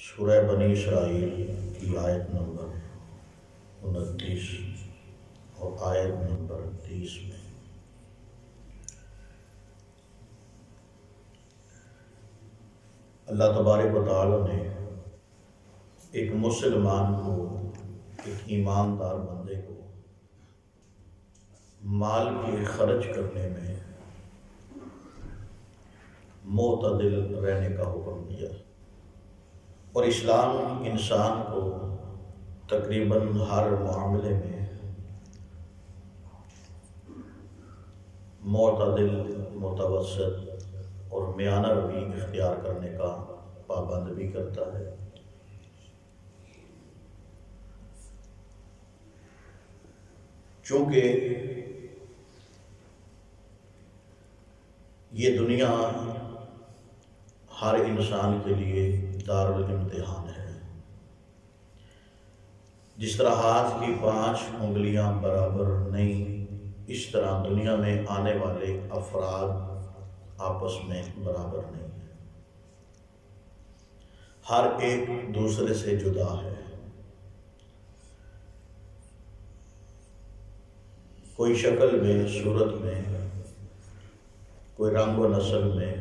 سورہ بنی اسرائیل کی آیت نمبر 29 اور آیت نمبر 30 میں اللہ تبارک و تعالی نے ایک مسلمان کو، ایک ایماندار بندے کو مال کے خرچ کرنے میں معتدل رہنے کا حکم دیا، اور اسلام انسان کو تقریباً ہر معاملے میں معتدل، متوسط اور میانہ روی اختیار کرنے کا پابند بھی کرتا ہے۔ چونکہ یہ دنیا ہر انسان کے لیے دارالامتحان ہے۔ جس طرح ہاتھ کی 5 انگلیاں برابر نہیں، اس طرح دنیا میں آنے والے افراد آپس میں برابر نہیں ہیں، ہر ایک دوسرے سے جدا ہے۔ کوئی شکل میں، صورت میں، کوئی رنگ و نسل میں،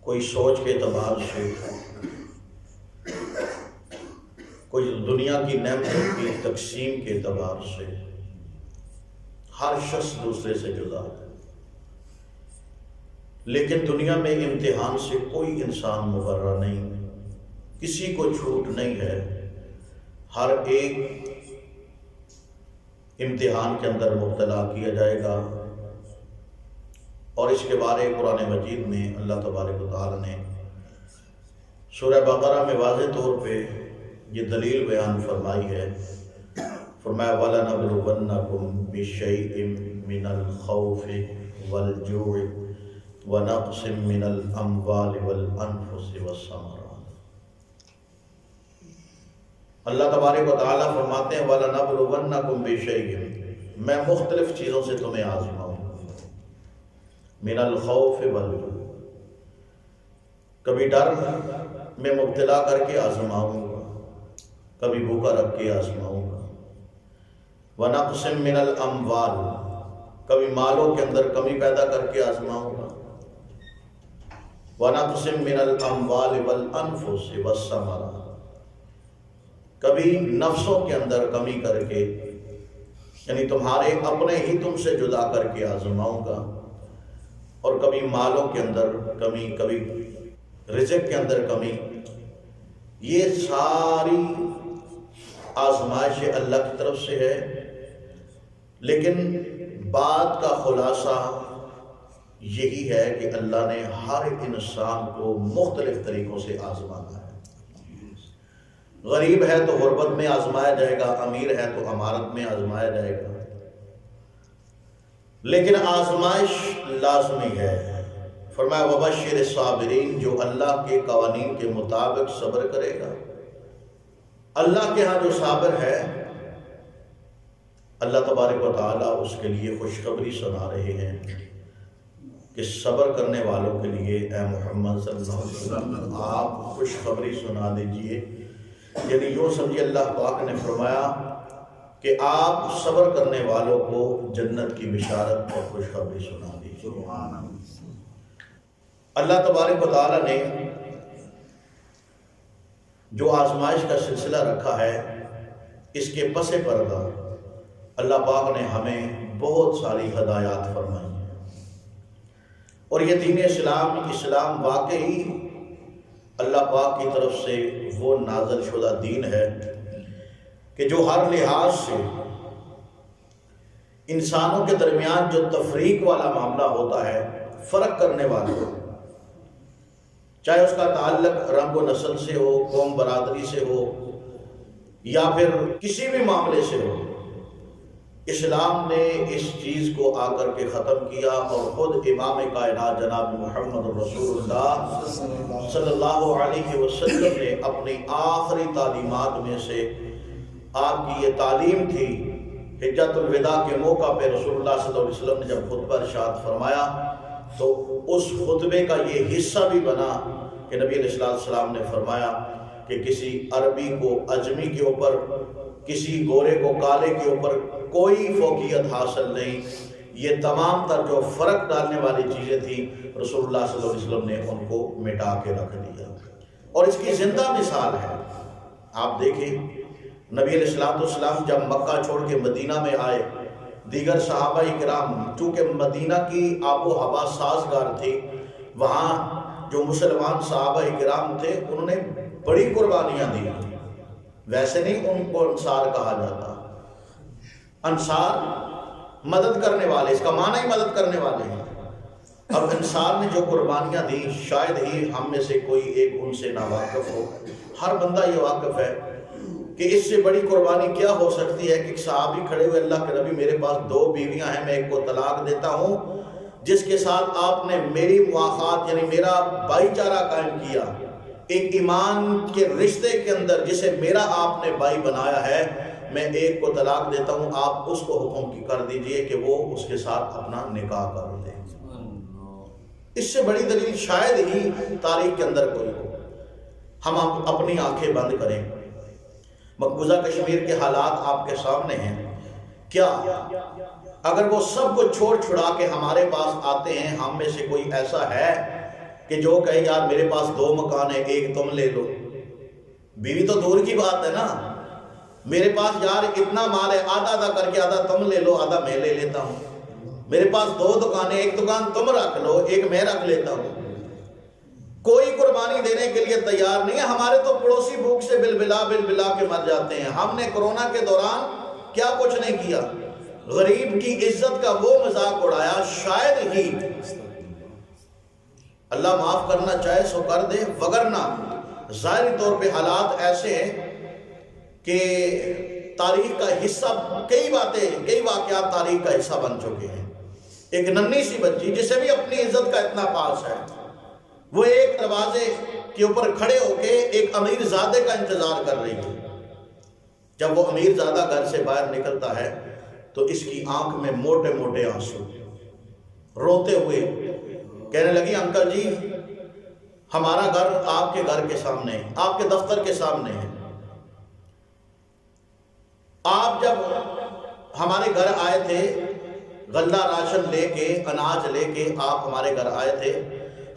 کوئی سوچ کے اعتبار سے، کوئی دنیا کی نعمتوں کی تقسیم کے اعتبار سے، ہر شخص دوسرے سے جدا ہے۔ لیکن دنیا میں امتحان سے کوئی انسان مبرہ نہیں، کسی کو چھوٹ نہیں ہے، ہر ایک امتحان کے اندر مبتلا کیا جائے گا۔ اور اس کے بارے قرآن مجید میں اللہ تبارک و تعالی نے سورہ بقرہ میں واضح طور پہ یہ دلیل بیان فرمائی ہے۔ فرمایا وَلَنَبْلُوَنَّكُمْ بِشَيْءٍ مِّنَ الْخَوْفِ وَالْجُوعِ وَنَقْصٍ مِّنَ الْأَمْوَالِ وَالْأَنفُسِ وَالثَّمَرَاتِ۔ اللہ تبارک و تعالیٰ فرماتے ہیں وَلَنَبْلُوَنَّكُمْ بِشَيْءٍ، میں مختلف چیزوں سے تمہیں آزماؤں، من الخوف والجوع، کبھی ڈر میں مبتلا کر کے آزماؤں گا، کبھی بھوکا رکھ کے آزماؤں گا، ونقص من الاموال، کبھی مالوں کے اندر کمی پیدا کر کے آزماؤں گا، ونقص من الاموال والانفس والثمرات، کبھی نفسوں کے اندر کمی کر کے، یعنی تمہارے اپنے ہی تم سے جدا کر کے آزماؤں گا، اور کبھی مالوں کے اندر کمی، کبھی رزق کے اندر کمی۔ یہ ساری آزمائش اللہ کی طرف سے ہے، لیکن بات کا خلاصہ یہی ہے کہ اللہ نے ہر انسان کو مختلف طریقوں سے آزمانا ہے۔ غریب ہے تو غربت میں آزمایا جائے گا، امیر ہے تو امارت میں آزمایا جائے گا، لیکن آزمائش لازمی ہے۔ فرمایا وبشر الصابرین، جو اللہ کے قوانین کے مطابق صبر کرے گا۔ اللہ کے ہاں جو صابر ہے، اللہ تبارک و تعالیٰ اس کے لیے خوشخبری سنا رہے ہیں کہ صبر کرنے والوں کے لیے اے محمد صلی اللہ علیہ وسلم آپ خوشخبری سنا دیجئے۔ یعنی یوں سمجھے، اللہ پاک نے فرمایا کہ آپ صبر کرنے والوں کو جنت کی بشارت اور خوشخبری سنا دیجیے۔ اللہ تبارک و تعالیٰ نے جو آزمائش کا سلسلہ رکھا ہے، اس کے پس پردہ اللہ پاک نے ہمیں بہت ساری ہدایات فرمائی ہیں، اور یہ دین اسلام واقعی اللہ پاک کی طرف سے وہ نازل شدہ دین ہے کہ جو ہر لحاظ سے انسانوں کے درمیان جو تفریق والا معاملہ ہوتا ہے، فرق کرنے والا، چاہے اس کا تعلق رنگ و نسل سے ہو، قوم برادری سے ہو، یا پھر کسی بھی معاملے سے ہو، اسلام نے اس چیز کو آ کر کے ختم کیا، اور خود امام کائنات جناب محمد رسول اللہ صلی اللہ علیہ وسلم نے اپنی آخری تعلیمات میں سے آپ کی یہ تعلیم تھی۔ حجۃ الوداع کے موقع پہ رسول اللہ صلی اللہ علیہ وسلم نے جب خطبہ ارشاد فرمایا، تو اس خطبے کا یہ حصہ بھی بنا کہ نبی علیہ السلام نے فرمایا کہ کسی عربی کو عجمی کے اوپر، کسی گورے کو کالے کے اوپر کوئی فوقیت حاصل نہیں. یہ تمام تر جو فرق ڈالنے والی چیزیں تھیں رسول اللہ صلی اللہ علیہ وسلم نے ان کو مٹا کے رکھ دیا. اور اس کی زندہ مثال ہے. آپ دیکھیں نبی علیہ السلام جب مکہ چھوڑ کے مدینہ میں آئے، دیگر صحابہ کرام چونکہ مدینہ کی آب و ہوا سازگار تھی، وہاں جو مسلمان صحابہ کرام تھے انہوں نے بڑی قربانیاں دی. ویسے نہیں ان کو انصار کہا جاتا. انصار مدد کرنے والے، اس کا معنی ہی مدد کرنے والے ہیں. اب انصار نے جو قربانیاں دی شاید ہی ہم میں سے کوئی ایک ان سے ناواقف ہو. ہر بندہ یہ واقف ہے کہ اس سے بڑی قربانی کیا ہو سکتی ہے کہ ایک صحابی کھڑے ہوئے، اللہ کے نبی میرے پاس 2 بیویاں ہیں، میں ایک کو طلاق دیتا ہوں، جس کے ساتھ آپ نے میری مواخات یعنی میرا بھائی چارہ قائم کیا، ایک ایمان کے رشتے کے اندر جسے میرا آپ نے بھائی بنایا ہے، میں ایک کو طلاق دیتا ہوں، آپ اس کو حکم کی کر دیجئے کہ وہ اس کے ساتھ اپنا نکاح کر دے. اس سے بڑی دلیل شاید ہی تاریخ کے اندر کوئی ہو. ہم اپنی آنکھیں بند کریں، مقبوضہ کشمیر کے حالات آپ کے سامنے ہیں. کیا اگر وہ سب کو چھوڑ چھڑا کے ہمارے پاس آتے ہیں، ہم میں سے کوئی ایسا ہے کہ جو کہے یار میرے پاس 2 مکان ہیں، ایک تم لے لو؟ بیوی تو دور کی بات ہے نا. میرے پاس یار اتنا مال ہے، آدھا آدھا کر کے آدھا تم لے لو، آدھا میں لے لیتا ہوں. میرے پاس 2 دکانیں، ایک دکان تم رکھ لو، ایک میں رکھ لیتا ہوں. کوئی قربانی دینے کے لیے تیار نہیں ہے. ہمارے تو پڑوسی بھوک سے بل بلا کے مر جاتے ہیں. ہم نے کورونا کے دوران کیا کچھ نہیں کیا. غریب کی عزت کا وہ مذاق اڑایا. شاید ہی اللہ معاف کرنا چاہے سو کر دے، وگرنہ ظاہری طور پہ حالات ایسے ہیں کہ تاریخ کا حصہ، کئی واقعات تاریخ کا حصہ بن چکے ہیں. ایک ننھی سی بچی جسے بھی اپنی عزت کا اتنا پاس ہے، وہ ایک دروازے کے اوپر کھڑے ہو کے ایک امیر زادے کا انتظار کر رہی ہے. جب وہ امیر زادہ گھر سے باہر نکلتا ہے تو اس کی آنکھ میں موٹے موٹے آنسو، روتے ہوئے کہنے لگی انکل جی ہمارا گھر آپ کے گھر کے سامنے ہے، آپ کے دفتر کے سامنے ہے. آپ جب ہمارے گھر آئے تھے غلہ راشن لے کے، اناج لے کے آپ ہمارے گھر آئے تھے،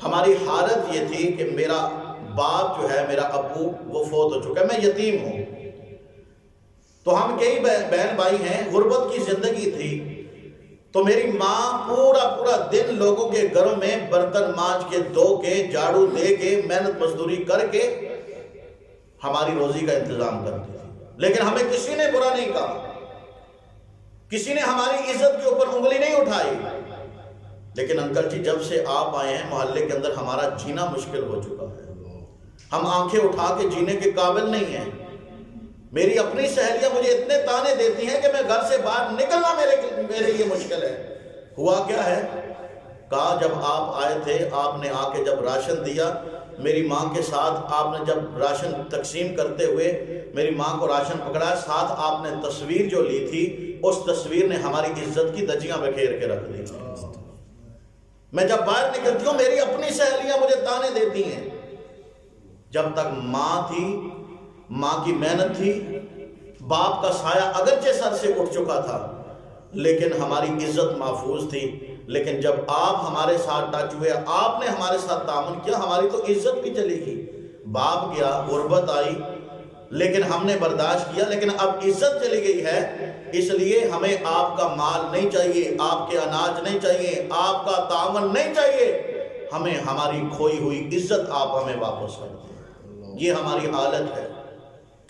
ہماری حالت یہ تھی کہ میرا باپ جو ہے، میرا ابو وہ فوت ہو چکا ہے، میں یتیم ہوں. تو ہم کئی بہن بھائی ہیں، غربت کی زندگی تھی. تو میری ماں پورا دن لوگوں کے گھروں میں برتن مانج کے، دھو کے، جھاڑو دے کے، محنت مزدوری کر کے ہماری روزی کا انتظام کرتی تھی. لیکن ہمیں کسی نے برا نہیں کہا، کسی نے ہماری عزت کے اوپر انگلی نہیں اٹھائی. لیکن انکل جی جب سے آپ آئے ہیں محلے کے اندر ہمارا جینا مشکل ہو چکا ہے. ہم آنکھیں اٹھا کے جینے کے قابل نہیں ہیں. میری اپنی سہیلیاں مجھے اتنے تانے دیتی ہیں کہ میں گھر سے باہر نکلنا میرے لیے مشکل ہے. ہوا کیا ہے؟ کہا جب آپ آئے تھے، آپ نے آ کے جب راشن دیا، میری ماں کے ساتھ آپ نے جب راشن تقسیم کرتے ہوئے میری ماں کو راشن پکڑا، ساتھ آپ نے تصویر جو لی تھی، اس تصویر نے ہماری عزت کی دجیاں بکھیر کے رکھ دی. میں جب باہر نکلتی ہوں میری اپنی سہیلیاں مجھے تانے دیتی ہیں. جب تک ماں تھی، ماں کی محنت تھی، باپ کا سایہ اگرچہ سر سے اٹھ چکا تھا لیکن ہماری عزت محفوظ تھی. لیکن جب آپ ہمارے ساتھ ٹچ ہوئے، آپ نے ہمارے ساتھ تعاون کیا، ہماری تو عزت بھی چلی گئی. باپ گیا، غربت آئی، لیکن ہم نے برداشت کیا. لیکن اب عزت چلی گئی ہے، اس لیے ہمیں آپ کا مال نہیں چاہیے، آپ کے اناج نہیں چاہیے، آپ کا تعاون نہیں چاہیے. ہمیں ہماری کھوئی ہوئی عزت آپ ہمیں واپس کر دیں. یہ ہماری حالت ہے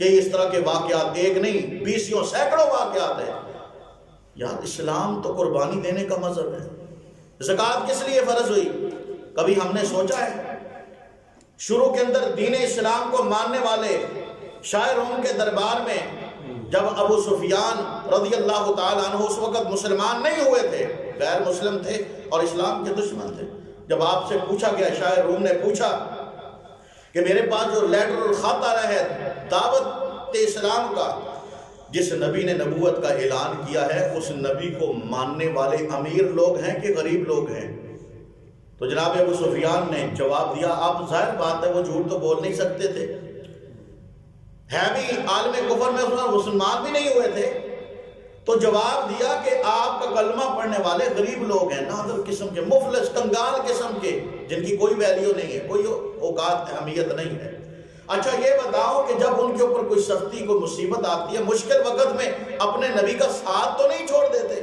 کہ اس طرح کے واقعات ایک نہیں، 20 سینکڑوں واقعات ہیں. یار اسلام تو قربانی دینے کا مذہب ہے. زکوٰۃ کس لیے فرض ہوئی؟ کبھی ہم نے سوچا ہے؟ شروع کے اندر دین اسلام کو ماننے والے شاہ روم کے دربار میں جب ابو سفیان رضی اللہ تعالیٰ عنہ اس وقت مسلمان نہیں ہوئے تھے، غیر مسلم تھے اور اسلام کے دشمن تھے. جب آپ سے پوچھا گیا، شاہ روم نے پوچھا کہ میرے پاس جو لیٹر الخط آ رہا ہے دعوت اسلام کا، جس نبی نے نبوت کا اعلان کیا ہے، اس نبی کو ماننے والے امیر لوگ ہیں کہ غریب لوگ ہیں؟ تو جناب ابو سفیان نے جواب دیا، آپ ظاہر بات ہے وہ جھوٹ تو بول نہیں سکتے تھے، ہے بھی عالم کفر میں مسلمان بھی نہیں ہوئے تھے، تو جواب دیا کہ آپ کا کلمہ پڑھنے والے غریب لوگ ہیں، نادر قسم کے، مفلس کنگال قسم کے، جن کی کوئی ویلیو نہیں ہے، کوئی اوقات اہمیت نہیں ہے۔ اچھا یہ بتاؤ کہ جب ان کے اوپر کوئی سختی کوئی مصیبت آتی ہے، مشکل وقت میں اپنے نبی کا ساتھ تو نہیں چھوڑ دیتے؟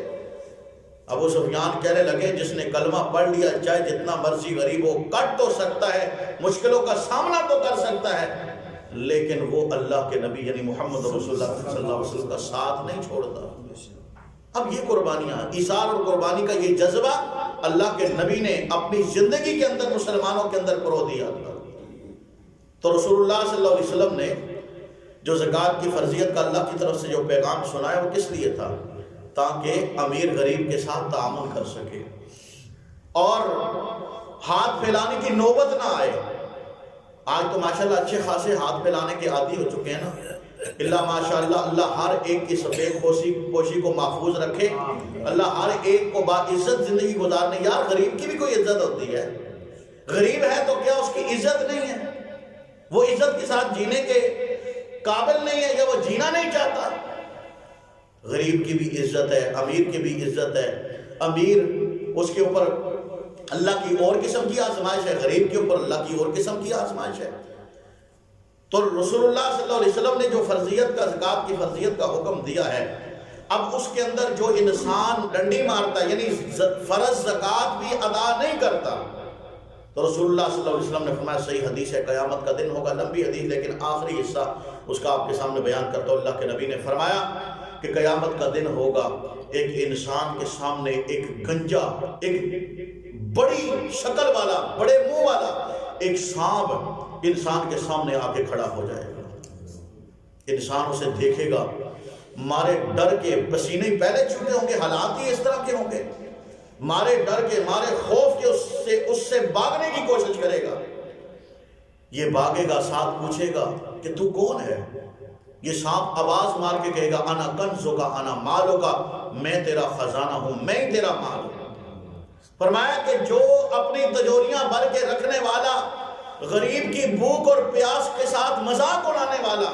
ابو سفیان کہنے لگے جس نے کلمہ پڑھ لیا چاہے جتنا مرضی غریب ہو، کٹ تو سکتا ہے، مشکلوں کا سامنا تو کر سکتا ہے، لیکن وہ اللہ کے نبی یعنی محمد رسول اللہ صلی اللہ علیہ وسلم کا ساتھ نہیں چھوڑتا۔ اب یہ قربانیاں، ایثار اور قربانی کا یہ جذبہ اللہ کے نبی نے اپنی زندگی کے اندر مسلمانوں کے اندر پرو دیا تھا۔ تو رسول اللہ صلی اللہ علیہ وسلم نے جو زکوٰۃ کی فرضیت کا اللہ کی طرف سے جو پیغام سنایا وہ کس لیے تھا؟ تاکہ امیر غریب کے ساتھ تعامل کر سکے اور ہاتھ پھیلانے کی نوبت نہ آئے۔ آج تو ماشاءاللہ اچھے خاصے ہاتھ پھیلانے کے عادی ہو چکے ہیں نا، اللہ ماشاءاللہ، اللہ ہر ایک کی سفید پوشی کو محفوظ رکھے، اللہ ہر ایک کو باعزت زندگی گزارنے۔ یار غریب کی بھی کوئی عزت ہوتی ہے، غریب ہے تو کیا اس کی عزت نہیں ہے؟ وہ عزت کے ساتھ جینے کے قابل نہیں ہے یا وہ جینا نہیں چاہتا؟ غریب کی بھی عزت ہے، امیر کی بھی عزت ہے۔ امیر اس کے اوپر اللہ کی اور قسم کی آزمائش ہے، غریب کے اوپر اللہ کی اور قسم کی آزمائش ہے۔ تو رسول اللہ صلی اللہ علیہ وسلم نے جو فرضیت کا، زکوٰۃ کی فرضیت کا حکم دیا ہے، اب اس کے اندر جو انسان ڈنڈی مارتا ہے یعنی فرض زکوٰۃ بھی ادا نہیں کرتا، تو رسول اللہ صلی اللہ علیہ وسلم نے فرمایا، صحیح حدیث ہے، قیامت کا دن ہوگا، لمبی حدیث لیکن آخری حصہ اس کا آپ کے سامنے بیان کرتا ہوں۔ اللہ کے نبی نے فرمایا کہ قیامت کا دن ہوگا، ایک انسان کے سامنے ایک گنجا، ایک بڑی شکل والا، بڑے منہ والا ایک سانپ انسان کے سامنے آ کے کھڑا ہو جائے گا۔ انسان اسے دیکھے گا، مارے ڈر کے پسینے پہلے چھوٹے ہوں گے، حالات ہی اس طرح کے ہوں گے، مارے ڈر کے، مارے خوف کے اس سے بھاگنے کی کوشش کرے گا۔ یہ بھاگے گا، ساتھ پوچھے گا کہ تو کون ہے؟ یہ سانپ آواز مار کے کہے گا، انا کنزو کا، انا مالو کا، میں تیرا خزانہ ہوں، میں ہی تیرا مال ہوں۔ فرمایا کہ جو اپنی تجوریاں بھر کے رکھنے والا، غریب کی بھوک اور پیاس کے ساتھ مذاق اڑانے والا،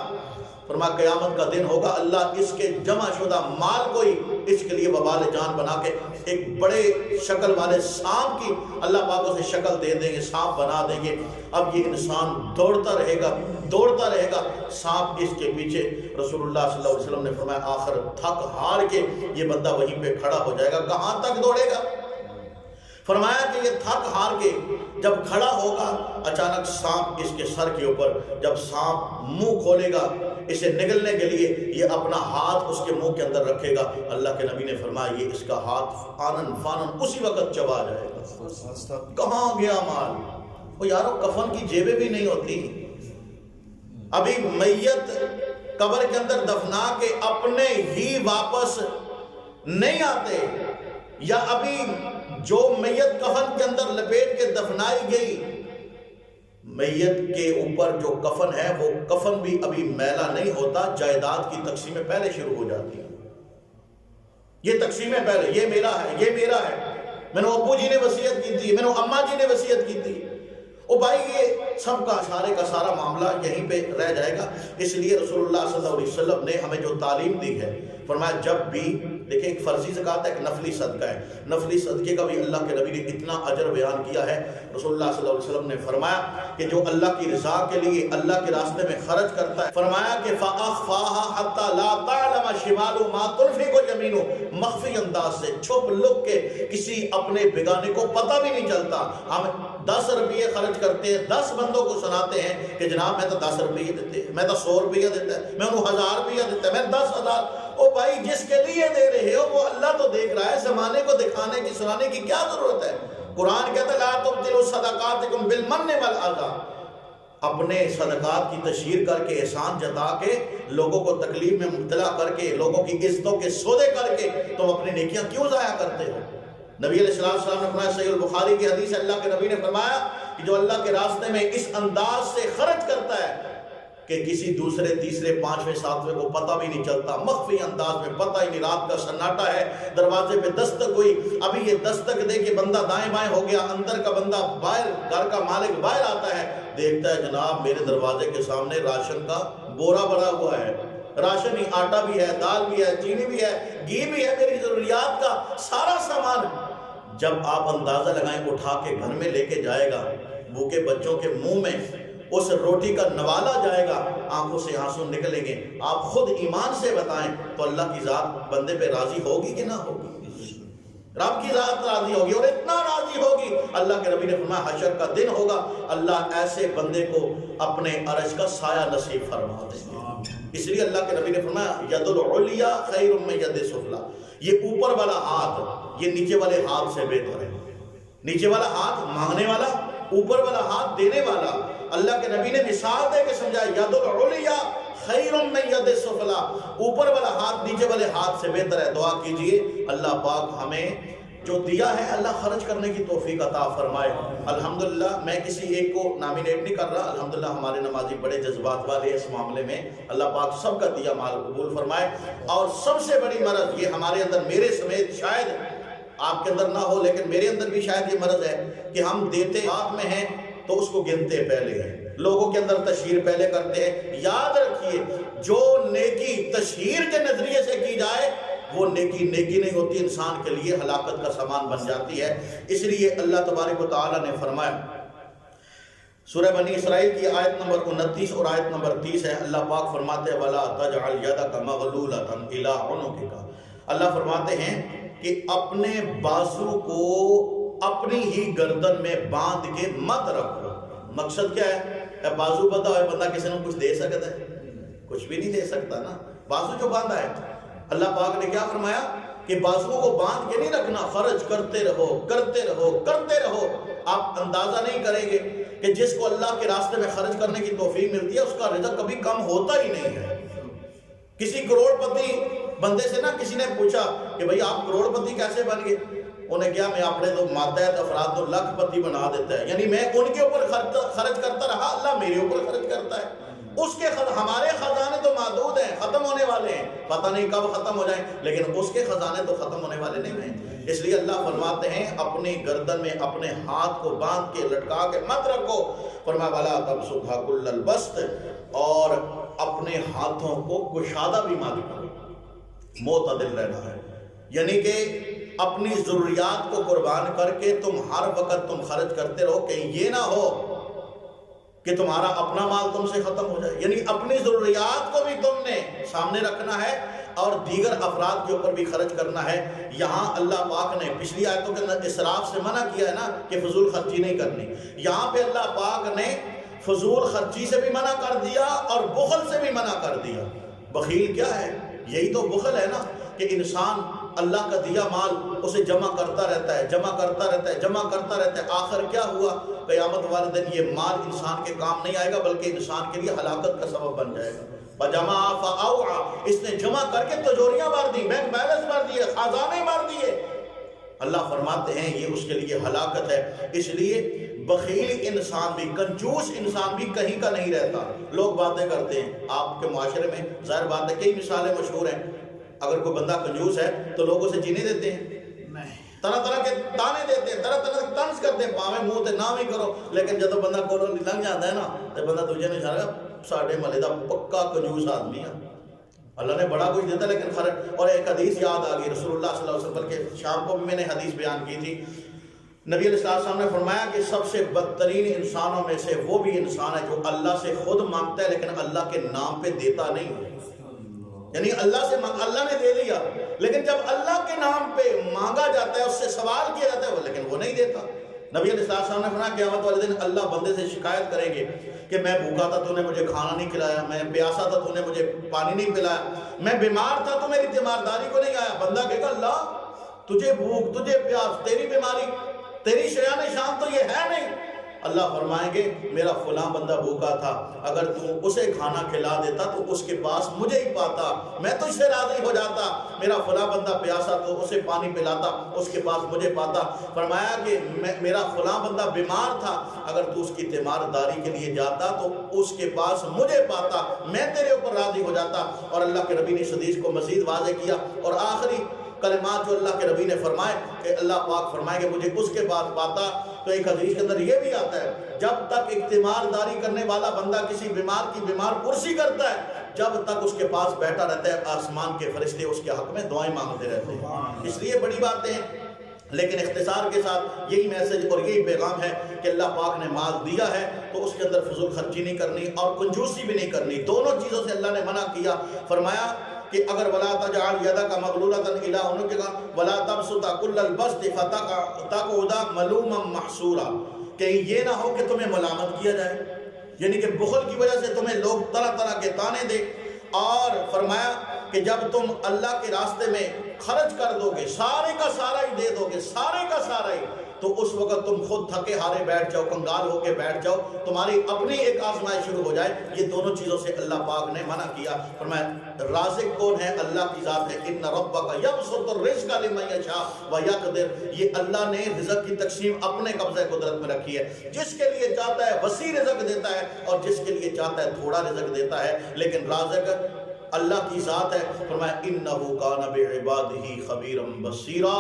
فرمایا قیامت کا دن ہوگا، اللہ اس کے جمع شدہ مال کو ہی اس کے لیے وبال جان بنا کے ایک بڑے شکل والے سانپ کی اللہ پاک اسے شکل دے دیں گے، سانپ بنا دیں گے۔ اب یہ انسان دوڑتا رہے گا، دوڑتا رہے گا، سانپ اس کے پیچھے۔ رسول اللہ صلی اللہ علیہ وسلم نے فرمایا آخر تھک ہار کے یہ بندہ وہیں پہ کھڑا ہو جائے گا۔ کہاں تک دوڑے گا؟ فرمایا کہ یہ تھک ہار کے جب کھڑا ہوگا، اچانک سانپ اس کے سر کے اوپر، جب سانپ منہ کھولے گا اسے نگلنے کے لیے، یہ اپنا ہاتھ اس کے منہ کے اندر رکھے گا۔ اللہ کے نبی نے فرمایا یہ اس کا ہاتھ آنن فانن اسی وقت چبا جائے گا۔ کہاں گیا مال؟ وہ یارو کفن کی جیبیں بھی نہیں ہوتی، ابھی میت قبر کے اندر دفنا کے اپنے ہی واپس نہیں آتے، یا ابھی جو میت کفن کے اندر لپیٹ کے دفنائی گئی، میت کے اوپر جو کفن ہے وہ کفن بھی ابھی میلا نہیں ہوتا، جائیداد کی تقسیمیں پہلے شروع ہو جاتی ہیں۔ یہ تقسیمیں پہلے، یہ میرا ہے، یہ میرا ہے، میں نے ابو جی نے وصیت کی تھی، میں نے اماں جی نے وصیت کی تھی۔ او بھائی یہ سب کا سارے کا سارا معاملہ یہیں پہ رہ جائے گا۔ اس لیے رسول اللہ صلی اللہ علیہ وسلم نے ہمیں جو تعلیم دی ہے، فرمایا جب بھی دیکھیں ایک فرضی زکوٰۃ ہے، ایک نفلی صدقہ ہے، نفلی صدقے کا بھی اللہ کے نبی نے اتنا اجر بیان کیا ہے۔ رسول اللہ صلی اللہ علیہ وسلم نے فرمایا کہ جو اللہ کی رضا کے لیے اللہ کے راستے میں خرچ کرتا ہے، فرمایا کہ فَأَخْفَاهَا حَتَّى لَا تَعْلَمَ شِمَالُ مَا تُنْفِقُ يَمِينُهُ، مخفی انداز سے چھپ لک کے کسی اپنے بیگانے کو پتہ بھی نہیں چلتا۔ ہم 10 روپیے خرچ کرتے ہیں، 10 بندوں کو سناتے ہیں کہ جناب میں تو 10 روپیے دیتے ہیں، میں تو 100 روپیہ دیتا ہے، میں انہوں 1000 روپیہ دیتا ہے، میں 10,000۔ او بھائی جس کے لیے دے رہے ہو وہ اللہ تو دیکھ رہا ہے، زمانے کو دکھانے کی سنانے کی کیا ضرورت ہے؟ قرآن کہتا ہے لا تبطلوا صدقاتکم بالمن والاذی، اپنے صدقات کی تشہیر کر کے، احسان جتا کے، لوگوں کو تکلیف میں مبتلا کر کے، لوگوں کی عزتوں کے سودے کر کے تم اپنی نیکیاں کیوں ضائع کرتے ہو؟ نبی علیہ السلام نے فرمایا، صحیح البخاری کی حدیث ہے، اللہ کے نبی نے فرمایا کہ جو اللہ کے راستے میں اس انداز سے خرچ کرتا ہے، کہ کسی دوسرے تیسرے پانچویں ساتویں کو پتہ بھی نہیں چلتا، مخفی انداز میں، پتہ ہی نہیں، رات کا سناٹا ہے، دروازے پہ دستک ہوئی، ابھی یہ دستک دے کے بندہ دائیں بائیں ہو گیا، اندر کا بندہ باہر، گھر کا مالک باہر آتا ہے، دیکھتا ہے جناب میرے دروازے کے سامنے راشن کا بورا بھرا ہوا ہے، راشن ہی، آٹا بھی ہے، دال بھی ہے، چینی بھی ہے، گھی بھی ہے، میری ضروریات کا سارا سامان۔ جب آپ اندازہ لگائیں اٹھا کے گھر میں لے کے جائے گا، بھوکے بچوں کے منہ میں اس روٹی کا نوالا جائے گا، آنکھوں سے آنسو نکلیں گے، آپ خود ایمان سے بتائیں تو اللہ کی ذات بندے پہ راضی ہوگی کہ نہ ہوگی؟ رب کی ذات راضی ہوگی، اور اتنا راضی ہوگی، اللہ کے نبی نے فرمایا حشر کا دن ہوگا، اللہ ایسے بندے کو اپنے عرش کا سایہ نصیب فرما دیں گے۔ اس لیے اللہ کے نبی نے فرمایا ید العلیٰ خیر من ید سفلیٰ، یہ اوپر والا ہاتھ یہ نیچے والے ہاتھ سے بہتر ہے۔ نیچے والا ہاتھ مانگنے والا، اوپر والا ہاتھ دینے والا۔ اللہ کے نبی نے مثال دے کے سمجھا ید العلیٰ خیر من ید سفلیٰ، اوپر والا ہاتھ نیچے والے ہاتھ سے بہتر ہے۔ دعا کیجئے اللہ پاک ہمیں جو دیا ہے اللہ خرچ کرنے کی توفیق عطا فرمائے۔ الحمدللہ میں کسی ایک کو نامینیٹ نہیں کر رہا، الحمدللہ ہمارے نمازی بڑے جذبات والے اس معاملے میں، اللہ پاک سب کا دیا مال قبول فرمائے۔ اور سب سے بڑی مرض یہ ہمارے اندر، میرے سمیت شاید آپ کے اندر نہ ہو لیکن میرے اندر بھی شاید یہ مرض ہے کہ ہم دیتے آپ میں ہیں تو اس کو گنتے پہلے ہیں، لوگوں کے اندر تشہیر پہلے کرتے ہیں۔ یاد رکھیے جو نیکی تشہیر کے نظریے سے کی جائے وہ نیکی نہیں ہوتی، انسان کے لیے ہلاکت کا سامان بن جاتی ہے۔ اس لیے اللہ تبارک و تعالیٰ نے فرمایا، سورہ بنی اسرائیل کی آیت نمبر 29 اور آیت نمبر 30 ہے، اللہ پاک فرماتے ہیں وَلَا تَجْعَلْ يَدَكَ مَغْلُولَةً إِلَىٰ عُنُقِكَ، اللہ فرماتے ہیں کہ اپنے بازو کو اپنی ہی گردن میں باندھ کے مت رکھو۔ مقصد کیا ہے؟ بازو بندہ ہوئے، بندہ کسی نے کچھ دے سکتا ہے؟ کچھ بھی نہیں دے سکتا نا، بازو جو باندھا ہے۔ اللہ پاک نے کیا فرمایا کہ بازو کو باندھ کے نہیں رکھنا، خرچ کرتے رہو کرتے رہو کرتے رہو۔ آپ اندازہ نہیں کریں گے کہ جس کو اللہ کے راستے میں خرچ کرنے کی توفیق ملتی ہے اس کا رزق کبھی کم ہوتا ہی نہیں ہے۔ کسی کروڑ پتی بندے سے نا کسی نے پوچھا کہ بھئی آپ کروڑ پتی کیسے بن گئے؟ انہیں کیا میں اپنے تو ماتحت افراد تو لاکھ پتی بنا دیتا ہے، یعنی میں ان کے اوپر خرچ کرتا رہا، اللہ میرے اوپر خرچ کرتا ہے۔ اس کے ہمارے خزانے تو محدود ہیں، ختم ہونے والے ہیں، پتہ نہیں کب ختم ہو جائیں، لیکن اس کے خزانے تو ختم ہونے والے نہیں ہیں۔ اس لیے اللہ فرماتے ہیں اپنی گردن میں اپنے ہاتھ کو باندھ کے لٹکا کے مت رکھو، فرمایا وَلَا تَبْسُطْهَا كُلَّ الْبَسْطِ، اور اپنے ہاتھوں کو گشادہ بھی مت کرو، معتدل رہنا ہے، یعنی کہ اپنی ضروریات کو قربان کر کے تم ہر وقت تم خرچ کرتے رہو، کہیں یہ نہ ہو کہ تمہارا اپنا مال تم سے ختم ہو جائے، یعنی اپنی ضروریات کو بھی تم نے سامنے رکھنا ہے اور دیگر افراد کے اوپر بھی خرچ کرنا ہے۔ یہاں اللہ پاک نے پچھلی آیتوں کے اندر اسراف سے منع کیا ہے نا کہ فضول خرچی نہیں کرنی، یہاں پہ اللہ پاک نے فضول خرچی سے بھی منع کر دیا اور بخل سے بھی منع کر دیا۔ بخیل کیا ہے؟ یہی تو بخل ہے نا کہ انسان اللہ کا دیا مال اسے جمع کرتا رہتا ہے، جمع کرتا رہتا ہے، جمع کرتا رہتا ہے، آخر کیا ہوا؟ قیامت والے دن یہ مال انسان کے کام نہیں آئے گا بلکہ انسان کے لیے ہلاکت کا سبب بن جائے گا۔ فَجَمَعَ فَأَوْعَى، اس نے جمع کر کے تجوریاں بھر دی، بینک بیلنس بھر دیے، خزانے بھر دیے۔ اللہ فرماتے ہیں یہ اس کے لیے ہلاکت ہے۔ اس لیے بخیل انسان بھی، کنجوس انسان بھی کہیں کا نہیں رہتا۔ لوگ باتیں کرتے ہیں آپ کے معاشرے میں، ظاہر بات ہے کئی مثالیں مشہور ہیں، اگر کوئی بندہ کنجوس ہے تو لوگ اسے چینے دیتے ہیں، طرح طرح کے تانے دیتے ہیں، طرح طرح کے طنز کرتے ہیں، پاویں منہ تے نام ہی کرو، لیکن جب بندہ کولوں لنگ جاتا ہے نا تو بندہ دوجے نے اشارہ ساڈے محلے دا پکا کنجوس آدمی ہے، اللہ نے بڑا کچھ دیتا لیکن خرچ۔ اور ایک حدیث یاد آ گئی رسول اللہ صلی اللہ علیہ وسلم، بلکہ شام کو بھی میں نے حدیث بیان کی تھی، نبی علیہ السلام نے فرمایا کہ سب سے بدترین انسانوں میں سے وہ بھی انسان ہے جو اللہ سے خود مانگتا ہے لیکن اللہ کے نام پہ دیتا نہیں ہے، یعنی اللہ نے دے دیا لیکن جب اللہ کے نام پہ مانگا جاتا ہے، اس سے سوال کیا جاتا ہے لیکن وہ نہیں دیتا۔ نبی علیہ السلام نے فرمایا قیامت والے دن اللہ بندے سے شکایت کریں گے کہ میں بھوکا تھا تو نے مجھے کھانا نہیں کھلایا، میں پیاسا تھا تو نے مجھے پانی نہیں پلایا، میں بیمار تھا تو میری تیمارداری کو نہیں آیا۔ بندہ کہے گا اللہ تجھے بھوک، تجھے پیاس، تیری بیماری، تیری شایان شان تو یہ ہے نہیں، اللہ فرمائیں گے میرا فلاں بندہ بھوکا تھا، اگر تو اسے کھانا کھلا دیتا تو اس کے پاس مجھے ہی پاتا، میں تو اس سے راضی ہو جاتا۔ میرا فلاں بندہ پیاسا تو اسے پانی پلاتا، اس کے پاس مجھے پاتا۔ فرمایا کہ میرا فلاں بندہ بیمار تھا، اگر تو اس کی تیمارداری کے لیے جاتا تو اس کے پاس مجھے پاتا، میں تیرے اوپر راضی ہو جاتا۔ اور اللہ کے نبی نے اس حدیث کو مزید واضح کیا، اور آخری کلمات جو اللہ کے نبی نے فرمائے کہ اللہ پاک فرمائے کہ مجھے اس کے بعد پاتا۔ تو ایک حدیث کے اندر یہ بھی آتا ہے جب تک اعتمادداری کرنے والا بندہ کسی بیمار کی بیمار پرسی کرتا ہے، جب تک اس کے پاس بیٹھا رہتا ہے آسمان کے فرشتے اس کے حق میں دعائیں مانگتے رہتے ہیں۔ اس لیے بڑی باتیں، لیکن اختصار کے ساتھ یہی میسج اور یہی پیغام ہے کہ اللہ پاک نے مال دیا ہے تو اس کے اندر فضول خرچی نہیں کرنی اور کنجوسی بھی نہیں کرنی، دونوں چیزوں سے اللہ نے منع کیا۔ فرمایا کہ اگر ولا تجعل یدک مغلولۃ الی عنقک ولا تبسطها کل البسط فتقعد ملوما محسورا، کہیں یہ نہ ہو کہ تمہیں ملامت کیا جائے، یعنی کہ بخل کی وجہ سے تمہیں لوگ طرح طرح کے تانے دیں۔ اور فرمایا کہ جب تم اللہ کے راستے میں خرچ کر دو گے، سارے کا سارا ہی دے دو گے، سارے کا سارا ہی، تو اس وقت تم خود تھکے ہارے بیٹھ جاؤ، کنگال ہو کے بیٹھ جاؤ، تمہاری اپنی ایک آزمائش شروع ہو جائے۔ یہ دونوں چیزوں سے اللہ پاک نے منع کیا۔ فرمایا رازق کون ہے؟ اللہ کی ذات ہے۔ ان ربک یبسط الرزق لمن یشاء ویقدر، یہ اللہ نے رزق کی تقسیم اپنے قبضہ قدرت میں رکھی ہے، جس کے لیے چاہتا ہے وسیع رزق دیتا ہے اور جس کے لیے چاہتا ہے تھوڑا رزق دیتا ہے، لیکن رازق اللہ کی ذات ہے۔ فرمایا انہ کان بعبادہ خبیرا بصیرا،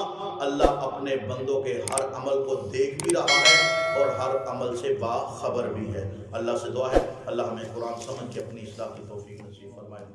اللہ اپنے بندوں کے ہر عمل کو دیکھ بھی رہا ہے اور ہر عمل سے باخبر بھی ہے۔ اللہ سے دعا ہے اللہ ہمیں قرآن سمجھ کے اپنی اصلاح کی توفیق نصیب فرمائے۔